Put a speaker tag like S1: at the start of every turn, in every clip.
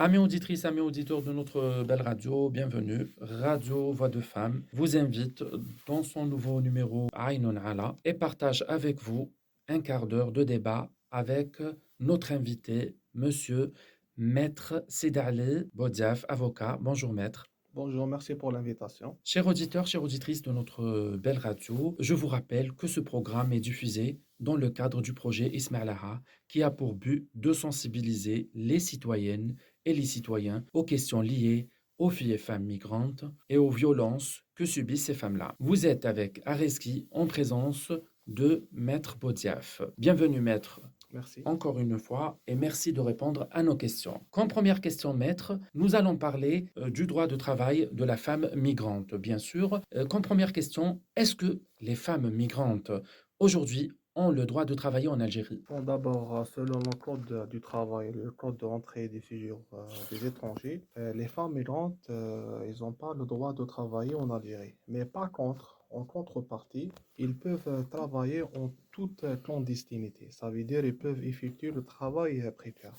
S1: Amis auditrices, amis auditeurs de notre belle radio, bienvenue. Radio Voix de Femme vous invite dans son nouveau numéro Aïnoun Ala et partage avec vous un quart d'heure de débat avec notre invité, monsieur Maître Sidali Bodiaf, avocat. Bonjour Maître.
S2: Bonjour, merci pour l'invitation.
S1: Chers auditeurs, chères auditrices de notre belle radio, je vous rappelle que ce programme est diffusé dans le cadre du projet Ismail Aha, qui a pour but de sensibiliser les citoyennes et les citoyens aux questions liées aux filles et femmes migrantes et aux violences que subissent ces femmes-là. Vous êtes avec Areski en présence de Maître Bodiaf. Bienvenue Maître
S2: Merci.
S1: encore une fois et merci de répondre à nos questions. Comme première question, maître, nous allons parler du droit de travail de la femme migrante, bien sûr. Comme première question, est-ce que les femmes migrantes aujourd'hui ont le droit de travailler en Algérie?
S2: Bon, d'abord, selon le code du travail, le code de rentrée et des séjours des étrangers, les femmes migrantes, ils n'ont pas le droit de travailler en Algérie. Mais par contre, en contrepartie, ils peuvent travailler en toute clandestinité. Ça veut dire qu'ils peuvent effectuer le travail précaire.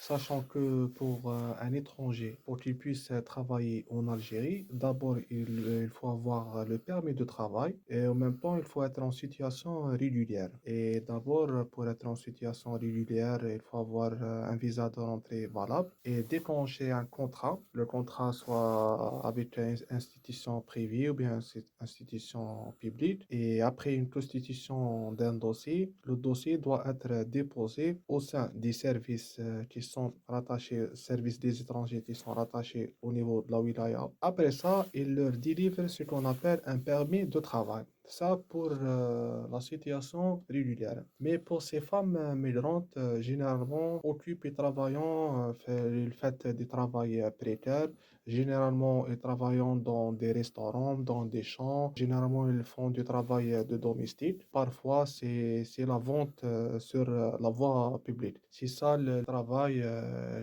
S2: Sachant que pour un étranger, pour qu'il puisse travailler en Algérie, d'abord il faut avoir le permis de travail et en même temps il faut être en situation régulière. Et d'abord pour être en situation régulière, il faut avoir un visa de rentrée valable et déclencher un contrat. Le contrat soit avec une institution privée ou bien une institution publique. Et après une constitution d'un dossier, le dossier doit être déposé au sein des services qui sont rattachés, services des étrangers qui sont rattachés au niveau de la wilaya. Après ça, ils leur délivrent ce qu'on appelle un permis de travail. Ça pour la situation régulière. Mais pour ces femmes migrantes, généralement occupées et travaillant, ils font des travails précaires. Généralement, ils travaillent dans des restaurants, dans des champs. Généralement, ils font du travail de domestique. Parfois, c'est la vente sur la voie publique. C'est ça le travail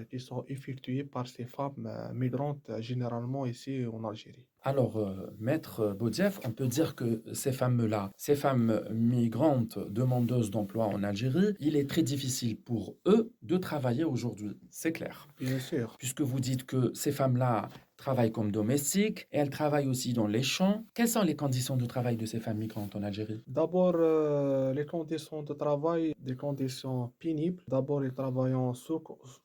S2: qui sont effectués par ces femmes migrantes, généralement ici en Algérie.
S1: Alors, Maître Bodiaf, on peut dire que ces femmes-là, ces femmes migrantes demandeuses d'emploi en Algérie, il est très difficile pour eux de travailler aujourd'hui, c'est clair.
S2: Bien sûr.
S1: Puisque vous dites que ces femmes-là travaillent comme domestiques et elles travaillent aussi dans les champs. Quelles sont les conditions de travail de ces femmes migrantes en Algérie?
S2: D'abord, les conditions de travail, des conditions pénibles. D'abord, ils travaillent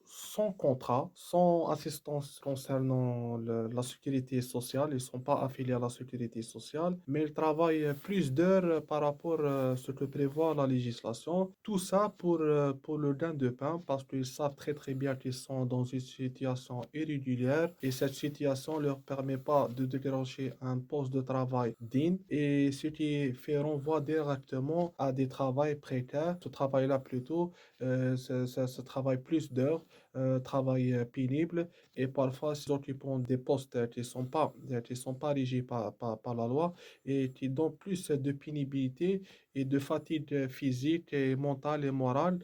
S2: sans contrat, sans assistance concernant la sécurité sociale. Ils ne sont pas affiliés à la sécurité sociale, mais ils travaillent plus d'heures par rapport à ce que prévoit la législation. Tout ça pour le gain de pain, parce qu'ils savent très très bien qu'ils sont dans une situation irrégulière et cette situation ne leur permet pas de décrocher un poste de travail digne et ce qui fait renvoi directement à des travails précaires. Ce travail-là plutôt, ce travail plus d'heures, travail pénible et parfois ils occupent des postes qui sont pas régis par la loi et qui donnent plus de pénibilité et de fatigue physique et mentale et morale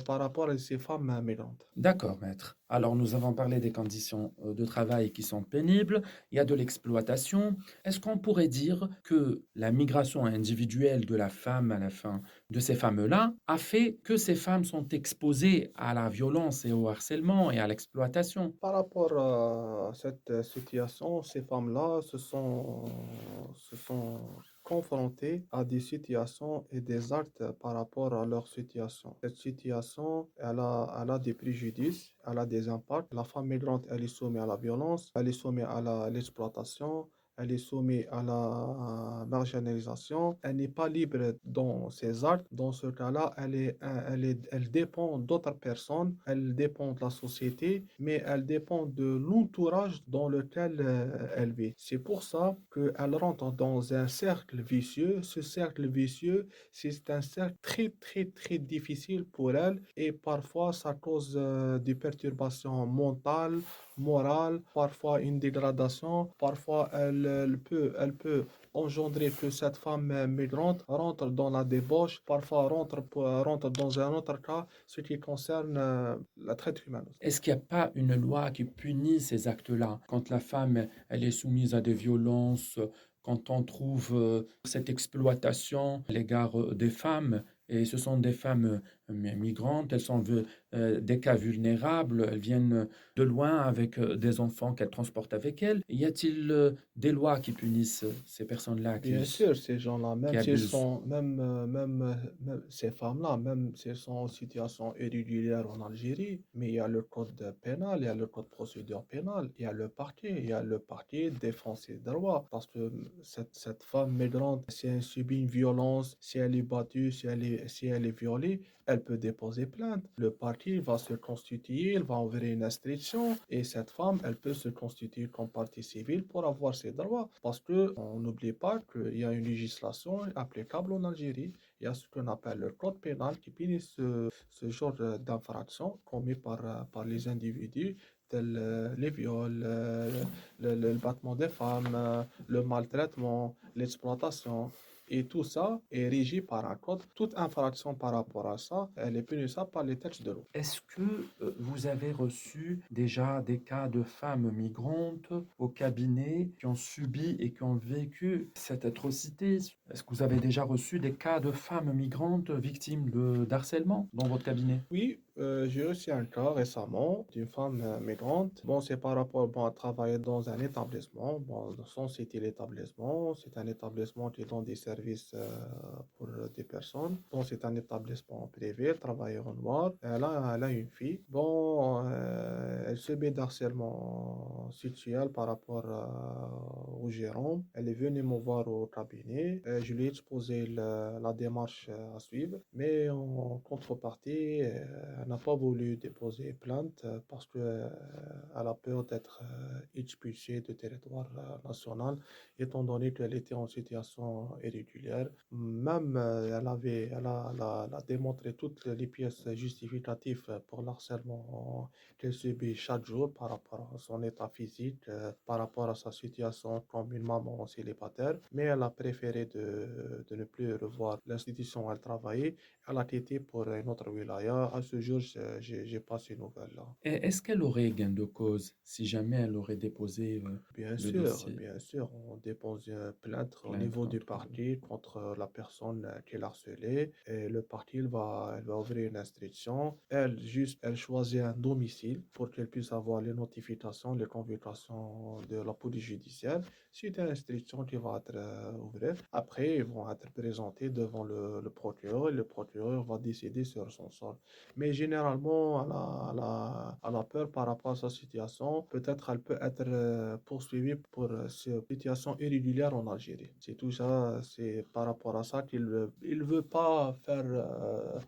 S2: par rapport à ces femmes migrantes.
S1: D'accord, maître. Alors, nous avons parlé des conditions de travail qui sont pénibles, il y a de l'exploitation. Est-ce qu'on pourrait dire que la migration individuelle de la femme à la fin de ces femmes-là a fait que ces femmes sont exposées à la violence et au harcèlement et à l'exploitation?
S2: Par rapport à cette situation, ces femmes-là se sont confrontées à des situations et des actes par rapport à leur situation. Cette situation, elle a des préjudices, elle a des impacts. La femme migrante, elle est soumise à la violence, elle est soumise à l'exploitation, elle est soumise à la marginalisation, elle n'est pas libre dans ses actes. Dans ce cas-là, elle dépend d'autres personnes, elle dépend de la société, mais elle dépend de l'entourage dans lequel elle vit. C'est pour ça qu'elle rentre dans un cercle vicieux. Ce cercle vicieux, c'est un cercle très, très, très difficile pour elle et parfois ça cause des perturbations mentales, morale, parfois une dégradation, parfois elle peut engendrer que cette femme migrante rentre dans la débauche, parfois rentre dans un autre cas, ce qui concerne la traite humaine.
S1: Est-ce qu'il n'y a pas une loi qui punit ces actes-là? Quand la femme, elle est soumise à des violences, quand on trouve cette exploitation à l'égard des femmes, et ce sont des femmes migrantes, elles sont des cas vulnérables, elles viennent de loin avec des enfants qu'elles transportent avec elles. Y a-t-il des lois qui punissent ces personnes-là
S2: Bien sûr, ces gens-là,
S1: qui
S2: même s'ils
S1: abusent?
S2: sont, même ces femmes-là, même si elles sont en situation irrégulière en Algérie, mais il y a le code pénal, il y a le code procédure pénale, il y a le parti défend ses droits, parce que cette femme migrante, si elle subit une violence, si elle est battue, si elle est violée, elle peut déposer plainte. Le parti va se constituer, il va ouvrir une instruction et cette femme, elle peut se constituer comme partie civile pour avoir ses droits. Parce que on n'oublie pas qu'il y a une législation applicable en Algérie. Il y a ce qu'on appelle le code pénal qui punit ce genre d'infraction commis par les individus tels les viols, le battement des femmes, le maltraitement, l'exploitation. Et tout ça est régi par un code. Toute infraction par rapport à ça, elle est punissable par les textes de loi.
S1: Est-ce que vous avez reçu déjà des cas de femmes migrantes au cabinet qui ont subi et qui ont vécu cette atrocité? Est-ce que vous avez déjà reçu des cas de femmes migrantes victimes d'harcèlement dans votre cabinet?
S2: Oui, j'ai reçu un cas récemment d'une femme migrante. Bon, c'est par rapport bon, à travailler dans un établissement. Bon, sans citer l'établissement, c'est un établissement qui donne des services pour des personnes. Bon, c'est un établissement privé, elle travaille en noir. Elle a une fille. Bon, elle subit d'harcèlement sexuel par rapport au gérant. Elle est venue me voir au cabinet. Je lui ai exposé la démarche à suivre, mais en contrepartie, elle n'a pas voulu déposer plainte parce que elle a peur d'être expulsée du territoire national, étant donné qu'elle était en situation irrégulière. Même elle a démontré toutes les pièces justificatives pour l'harcèlement qu'elle subit chaque jour par rapport à son état physique, par rapport à sa situation comme une maman célibataire, mais elle a préféré de ne plus revoir l'institution où elle travaillait. Elle a quitté pour une autre wilaya. À ce jour, j'ai pas ces nouvelles-là.
S1: Et est-ce qu'elle aurait gain de cause si jamais elle aurait déposé le dossier,
S2: Bien sûr, on dépose une plainte au
S1: plainte
S2: niveau du
S1: contre elle?
S2: parti contre la personne qui l'a harcelé et le parti elle va ouvrir une instruction. Elle choisit un domicile pour qu'elle puisse avoir les notifications, les convocations de la police judiciaire. Suite à l'instruction qui va être ouverte, après ils vont être présentés devant le procureur et le procureur va décider sur son sort. Mais généralement, elle a peur par rapport à sa situation. Peut-être elle peut être poursuivie pour cette situation irrégulière en Algérie. C'est tout ça, c'est par rapport à ça qu'il il veut pas faire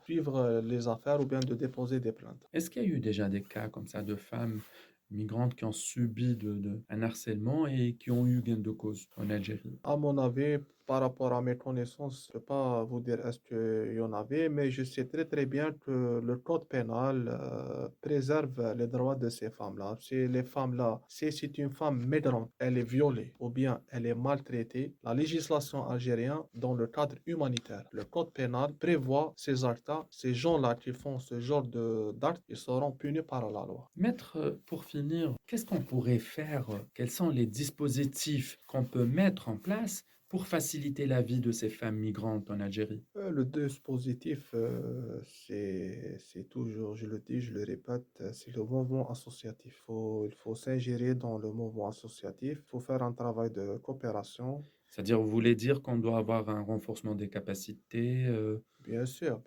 S2: suivre les affaires ou bien de déposer des plaintes.
S1: Est-ce qu'il y a eu déjà des cas comme ça de femmes migrantes qui ont subi un harcèlement et qui ont eu gain de cause en Algérie?
S2: À mon avis, par rapport à mes connaissances, je ne peux pas vous dire est-ce qu'il y en avait, mais je sais très très bien que le code pénal préserve les droits de ces femmes-là. Si les femmes-là, si c'est une femme migrante, elle est violée ou bien elle est maltraitée, la législation algérienne, dans le cadre humanitaire, le code pénal prévoit ces actes-là, ces gens-là qui font ce genre d'actes, ils seront punis par la loi.
S1: Maître, pour finir, qu'est-ce qu'on pourrait faire? Quels sont les dispositifs qu'on peut mettre en place pour faciliter la vie de ces femmes migrantes en Algérie?
S2: Le dispositif, c'est toujours, je le dis, je le répète, c'est le mouvement associatif. Il faut s'ingérer dans le mouvement associatif, il faut faire un travail de coopération.
S1: C'est-à-dire, vous voulez dire qu'on doit avoir un renforcement des capacités,
S2: Bien sûr.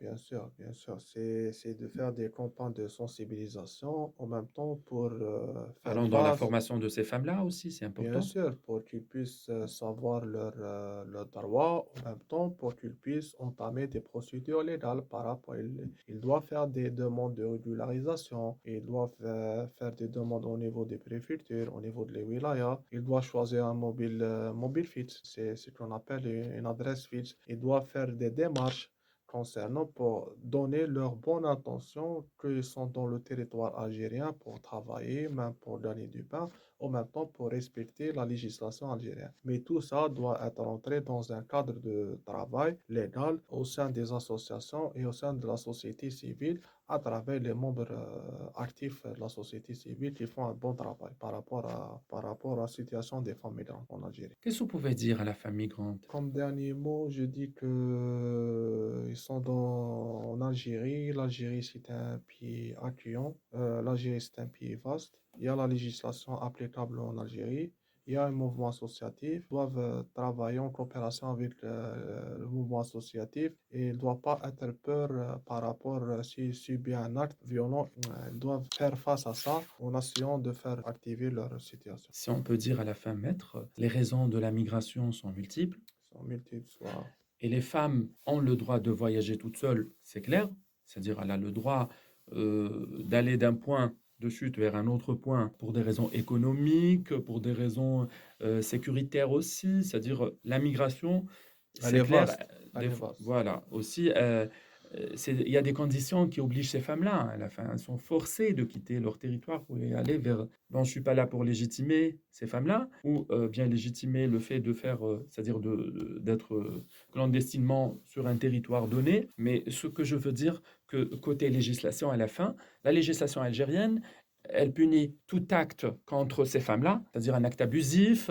S2: C'est de faire des campagnes de sensibilisation en même temps pour faire
S1: allant dans la
S2: face.
S1: formation de ces femmes-là aussi, c'est
S2: Bien
S1: important.
S2: sûr, pour qu'ils puissent savoir leurs droits, en même temps pour qu'ils puissent entamer des procédures légales par rapport. Ils doivent faire des demandes de régularisation, ils doivent faire des demandes au niveau des préfectures, au niveau de les wilayas. Ils doivent choisir un mobile fixe, c'est ce qu'on appelle une adresse fixe. Ils doivent faire des démarches concernant pour donner leur bonne intention qu'ils sont dans le territoire algérien pour travailler, même pour gagner du pain en même temps pour respecter la législation algérienne. Mais tout ça doit être entré dans un cadre de travail légal au sein des associations et au sein de la société civile à travers les membres actifs de la société civile qui font un bon travail par rapport à la situation des femmes migrantes en Algérie.
S1: Qu'est-ce que vous pouvez dire à la femme migrante?
S2: Comme dernier mot, je dis que ils sont en Algérie. L'Algérie, c'est un pays accueillant. L'Algérie, c'est un pays vaste. Il y a la législation applicable en Algérie. Il y a un mouvement associatif. Ils doivent travailler en coopération avec le mouvement associatif et ils ne doivent pas être peur par rapport s'ils subissent un acte violent. Ils doivent faire face à ça en essayant de faire activer leur situation.
S1: Si on peut dire à la fin, maître, les raisons de la migration sont multiples
S2: Ils sont multiples, soit
S1: et les femmes ont le droit de voyager toutes seules, c'est clair, c'est-à-dire elle a le droit d'aller d'un point de chute vers un autre point pour des raisons économiques, pour des raisons sécuritaires aussi, c'est-à-dire la migration,
S2: elle
S1: c'est
S2: est
S1: clair,
S2: vaste. Elle est vaste.
S1: voilà, aussi il y a des conditions qui obligent ces femmes-là, à la fin, elles sont forcées de quitter leur territoire pour aller vers... Bon, je ne suis pas là pour légitimer ces femmes-là, ou bien légitimer le fait de faire, c'est-à-dire d'être clandestinement sur un territoire donné, mais ce que je veux dire, que côté législation à la fin, la législation algérienne, elle punit tout acte contre ces femmes-là, c'est-à-dire un acte abusif,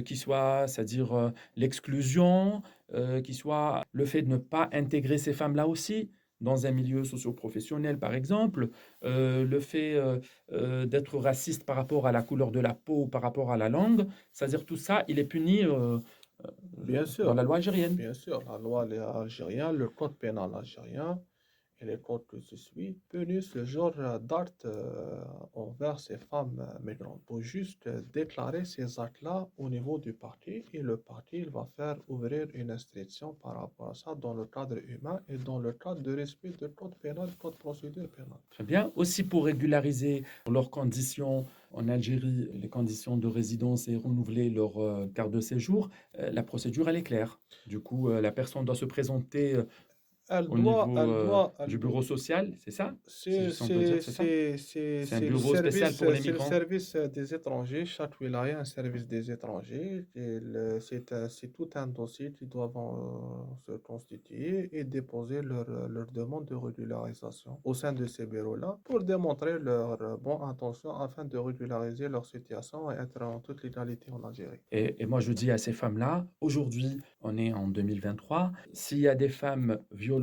S1: qui soit, c'est-à-dire l'exclusion, qui soit le fait de ne pas intégrer ces femmes-là aussi dans un milieu socio-professionnel, par exemple, le fait d'être raciste par rapport à la couleur de la peau, par rapport à la langue, c'est-à-dire tout ça, il est puni
S2: Bien
S1: dans
S2: sûr,
S1: la loi algérienne.
S2: bien sûr, la loi elle est algérienne, le code pénal algérien et les codes que je suis punissent ce genre d'actes envers ces femmes migrantes. Pour juste déclarer ces actes-là au niveau du parti et le parti il va faire ouvrir une instruction par rapport à ça dans le cadre humain et dans le cadre de respect du code pénal, code procédure pénale.
S1: Très bien. Aussi pour régulariser leurs conditions en Algérie, les conditions de résidence et renouveler leur carte de séjour, la procédure, elle est claire. Du coup, la personne doit se présenter au niveau
S2: Elle
S1: du
S2: doit,
S1: bureau social, c'est ça? Si on peut dire, c'est ça? C'est un bureau spécial pour les
S2: c'est le
S1: migrants.
S2: service des étrangers. Chaque wilaya a un service des étrangers. C'est tout un dossier qu'ils doivent se constituer et déposer leur demande de régularisation au sein de ces bureaux-là pour démontrer leur bonne intention afin de régulariser leur situation et être en toute légalité en Algérie.
S1: Et moi, je dis à ces femmes-là, aujourd'hui, on est en 2023, s'il y a des femmes violentées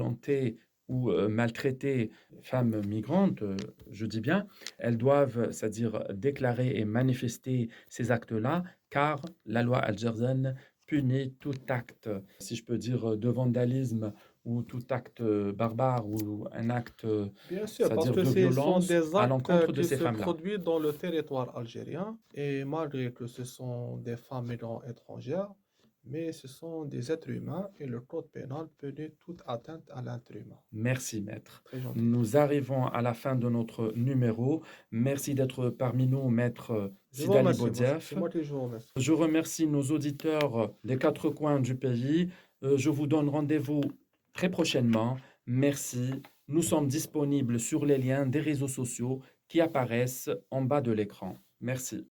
S1: ou maltraitées, femmes migrantes, je dis bien, elles doivent, c'est-à-dire déclarer et manifester ces actes-là, car la loi algérienne punit tout acte, si je peux dire, de vandalisme ou tout acte barbare ou un acte,
S2: Bien sûr, parce
S1: c'est-à-dire
S2: que
S1: de
S2: ce sont
S1: violence
S2: des
S1: à
S2: actes
S1: l'encontre de
S2: qui
S1: ces
S2: se
S1: femmes-là.
S2: produisent dans le territoire algérien et malgré que ce sont des femmes migrantes étrangères, mais ce sont des êtres humains et le code pénal punit toute atteinte à l'être humain.
S1: Merci, maître.
S2: Très gentil.
S1: Nous arrivons à la fin de notre numéro. Merci d'être parmi nous, maître
S2: Je vous
S1: Sidali
S2: remercie, moi. C'est
S1: Boudiaf.
S2: moi qui vous remercie.
S1: Je remercie nos auditeurs des quatre coins du pays. Je vous donne rendez-vous très prochainement. Merci. Nous sommes disponibles sur les liens des réseaux sociaux qui apparaissent en bas de l'écran. Merci.